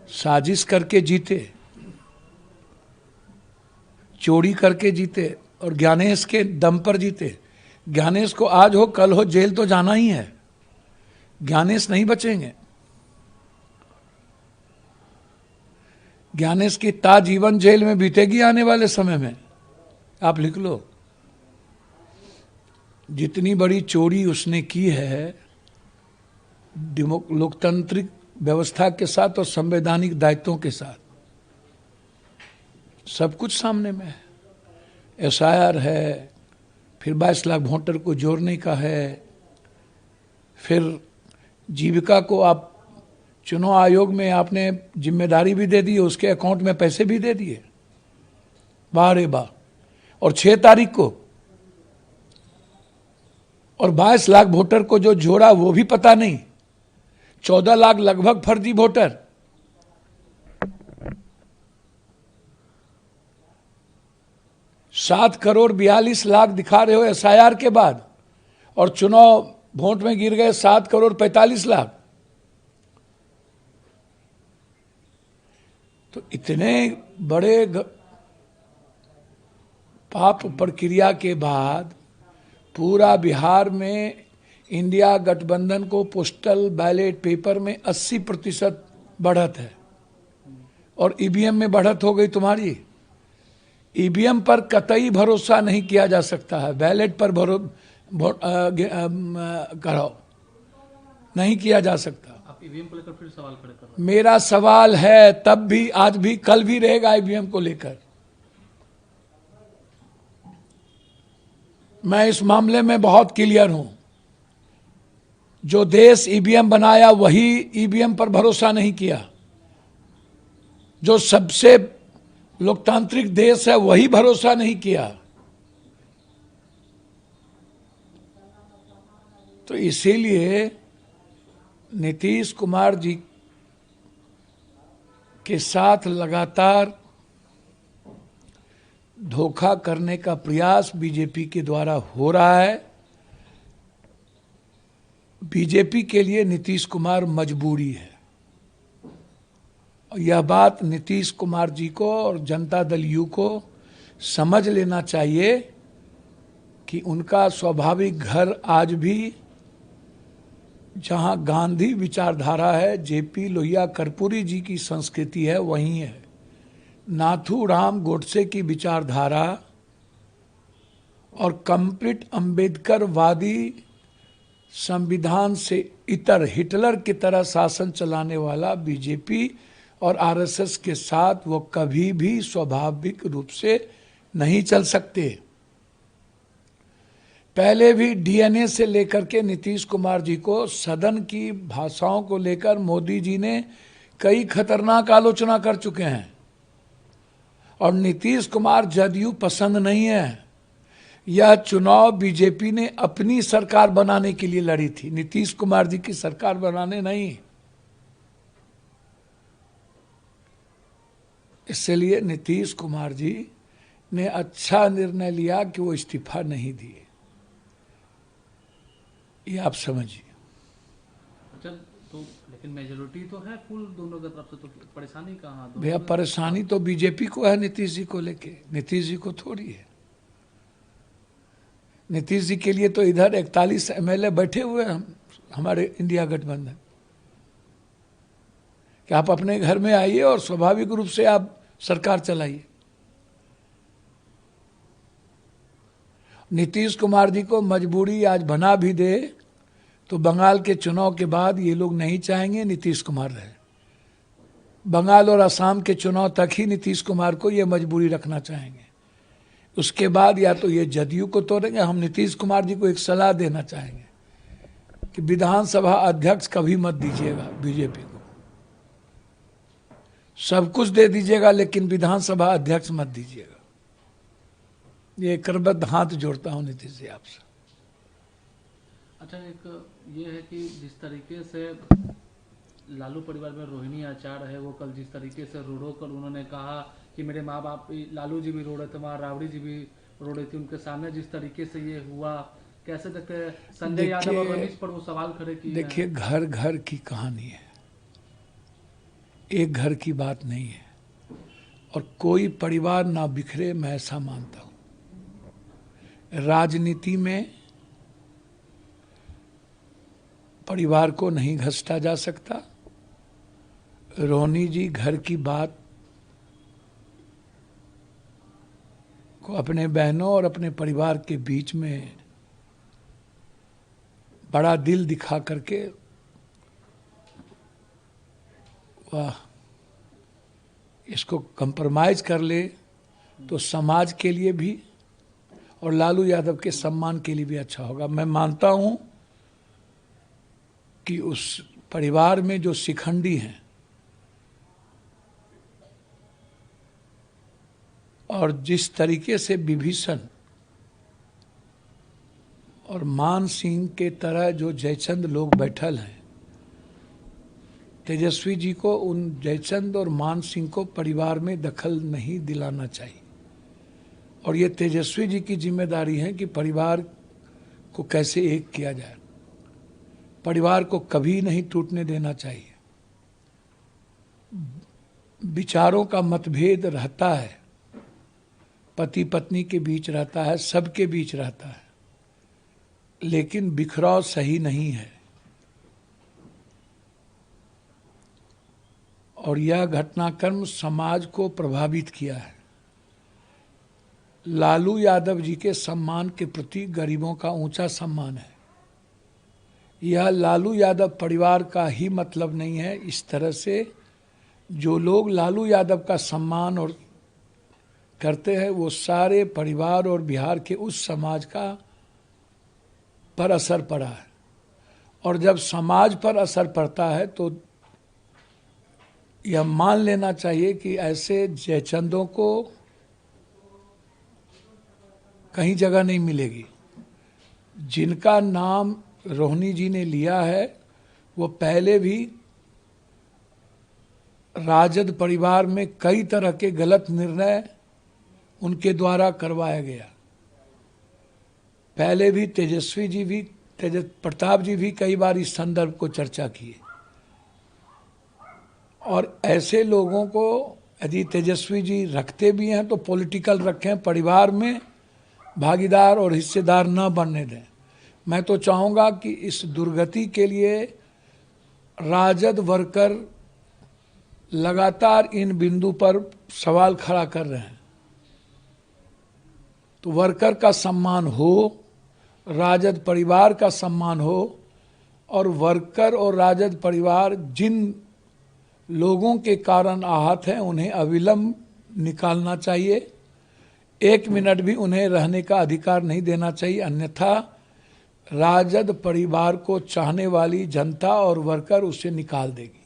साजिश करके जीते, चोरी करके जीते और ज्ञानेश के दम पर जीते। ज्ञानेश को आज हो कल हो जेल तो जाना ही है, ज्ञानेश नहीं बचेंगे। ज्ञानेश की ताजीवन जेल में बीतेगी आने वाले समय में, आप लिख लो। जितनी बड़ी चोरी उसने की है लोकतांत्रिक व्यवस्था के साथ और संवैधानिक दायित्वों के साथ, सब कुछ सामने में है। एसआईआर है, फिर 22 लाख वोटर को जोड़ने का है, फिर जीविका को आप चुनाव आयोग में आपने जिम्मेदारी भी दे दी, उसके अकाउंट में पैसे भी दे दिए, वाह रे वाह। और 6 तारीख को और 22 लाख वोटर को जो जोड़ा वो भी पता नहीं, 14 लाख लगभग फर्जी वोटर। सात करोड़ 42 लाख दिखा रहे हो एसआईआर के बाद, और चुनाव वोट में गिर गए 7 करोड़ 45 लाख। तो इतने बड़े पाप प्रक्रिया के बाद पूरा बिहार में इंडिया गठबंधन को पोस्टल बैलेट पेपर में 80% बढ़त है, और ईवीएम में बढ़त हो गई तुम्हारी। ईवीएम पर कतई भरोसा नहीं किया जा सकता है, बैलेट पर कराओ, नहीं किया जा सकता। आप ईवीएम को लेकर फिर सवाल खड़े कर रहे हैं। मेरा सवाल है, तब भी, आज भी, कल भी रहेगा ईवीएम को लेकर। मैं इस मामले में बहुत क्लियर हूं। जो देश ईवीएम बनाया वही ईवीएम पर भरोसा नहीं किया, जो सबसे लोकतांत्रिक देश है वही भरोसा नहीं किया। तो इसीलिए नीतीश कुमार जी के साथ लगातार धोखा करने का प्रयास बीजेपी के द्वारा हो रहा है। बीजेपी के लिए नीतीश कुमार मजबूरी है, और यह बात नीतीश कुमार जी को और जनता दल यू को समझ लेना चाहिए कि उनका स्वाभाविक घर आज भी जहां गांधी विचारधारा है, जेपी लोहिया कर्पूरी जी की संस्कृति है, वहीं है। नाथूराम गोडसे की विचारधारा और कंप्लीट अंबेडकरवादी संविधान से इतर हिटलर की तरह शासन चलाने वाला बीजेपी और आरएसएस के साथ वो कभी भी स्वाभाविक रूप से नहीं चल सकते। पहले भी डीएनए से लेकर के नीतीश कुमार जी को सदन की भाषाओं को लेकर मोदी जी ने कई खतरनाक आलोचना कर चुके हैं, और नीतीश कुमार जदयू पसंद नहीं है। यह चुनाव बीजेपी ने अपनी सरकार बनाने के लिए लड़ी थी, नीतीश कुमार जी की सरकार बनाने नहीं। इसलिए नीतीश कुमार जी ने अच्छा निर्णय लिया कि वो इस्तीफा नहीं दिए, ये आप समझिए। अच्छा, तो लेकिन मेजोरिटी तो है फुल दोनों की तरफ से, तो परेशानी कहाँ? भैया परेशानी तो बीजेपी को है नीतीश जी को लेके, नीतीश जी को थोड़ी है। नीतीश जी के लिए तो इधर 41 एमएलए बैठे हुए हैं हमारे इंडिया गठबंधन, कि आप अपने घर में आइए और स्वाभाविक रूप से आप सरकार चलाइए। नीतीश कुमार जी को मजबूरी आज बना भी दे तो बंगाल के चुनाव के बाद ये लोग नहीं चाहेंगे नीतीश कुमार रहे। बंगाल और असम के चुनाव तक ही नीतीश कुमार को ये मजबूरी रखना चाहेंगे, उसके बाद या तो ये जदयू को तोड़ेंगे। हम नीतीश कुमार जी को एक सलाह देना चाहेंगे कि विधानसभा अध्यक्ष कभी मत दीजिएगा बीजेपी को, सब कुछ दे दीजिएगा लेकिन विधानसभा अध्यक्ष मत दीजिएगा। ये करबद्ध हाथ जोड़ता हूं नीतीश जी आपसे। अच्छा, एक ये है कि जिस तरीके से लालू परिवार में रोहिणी आचार्य है, वो कल जिस तरीके से रोड़ो कर उन्होंने कहा कि मेरे माँ बाप, लालू जी भी रो रहे थे, वहाँ राबड़ी जी भी रो रही थी, उनके सामने जिस तरीके से ये हुआ, कैसे देखते हैं? संजय यादव और रमेश पर वो सवाल खड़े किए। देखिए, घर घर की कहानी है। एक घर की बात नहीं है और कोई परिवार ना बिखरे, मैं ऐसा मानता हूं। राजनीति में परिवार को नहीं घसटा जा सकता। रोहिणी जी घर की बात को अपने बहनों और अपने परिवार के बीच में बड़ा दिल दिखा करके वाह इसको कंप्रोमाइज कर ले तो समाज के लिए भी और लालू यादव के सम्मान के लिए भी अच्छा होगा। मैं मानता हूं कि उस परिवार में जो शिखंडी हैं और जिस तरीके से विभीषण और मान सिंह के तरह जो जयचंद लोग बैठल हैं, तेजस्वी जी को उन जयचंद और मान सिंह को परिवार में दखल नहीं दिलाना चाहिए और ये तेजस्वी जी की जिम्मेदारी है कि परिवार को कैसे एक किया जाए। परिवार को कभी नहीं टूटने देना चाहिए। विचारों का मतभेद रहता है, पति पत्नी के बीच रहता है, सबके बीच रहता है, लेकिन बिखराव सही नहीं है। और यह घटनाक्रम समाज को प्रभावित किया है। लालू यादव जी के सम्मान के प्रति गरीबों का ऊंचा सम्मान है। यह लालू यादव परिवार का ही मतलब नहीं है। इस तरह से जो लोग लालू यादव का सम्मान और करते हैं वो सारे परिवार और बिहार के उस समाज का पर असर पड़ा है। और जब समाज पर असर पड़ता है तो यह मान लेना चाहिए कि ऐसे जयचंदों को कहीं जगह नहीं मिलेगी। जिनका नाम रोहिणी जी ने लिया है वो पहले भी राजद परिवार में कई तरह के गलत निर्णय उनके द्वारा करवाया गया। पहले भी तेजस्वी जी भी, प्रताप जी भी कई बार इस संदर्भ को चर्चा किए। और ऐसे लोगों को यदि तेजस्वी जी रखते भी हैं तो पॉलिटिकल रखें, परिवार में भागीदार और हिस्सेदार न बनने दें। मैं तो चाहूँगा कि इस दुर्गति के लिए राजद वर्कर लगातार इन बिंदु पर सवाल खड़ा कर रहे हैं तो वर्कर का सम्मान हो, राजद परिवार का सम्मान हो और वर्कर और राजद परिवार जिन लोगों के कारण आहत हैं उन्हें अविलंब निकालना चाहिए। 1 मिनट भी उन्हें रहने का अधिकार नहीं देना चाहिए, अन्यथा राजद परिवार को चाहने वाली जनता और वर्कर उसे निकाल देगी।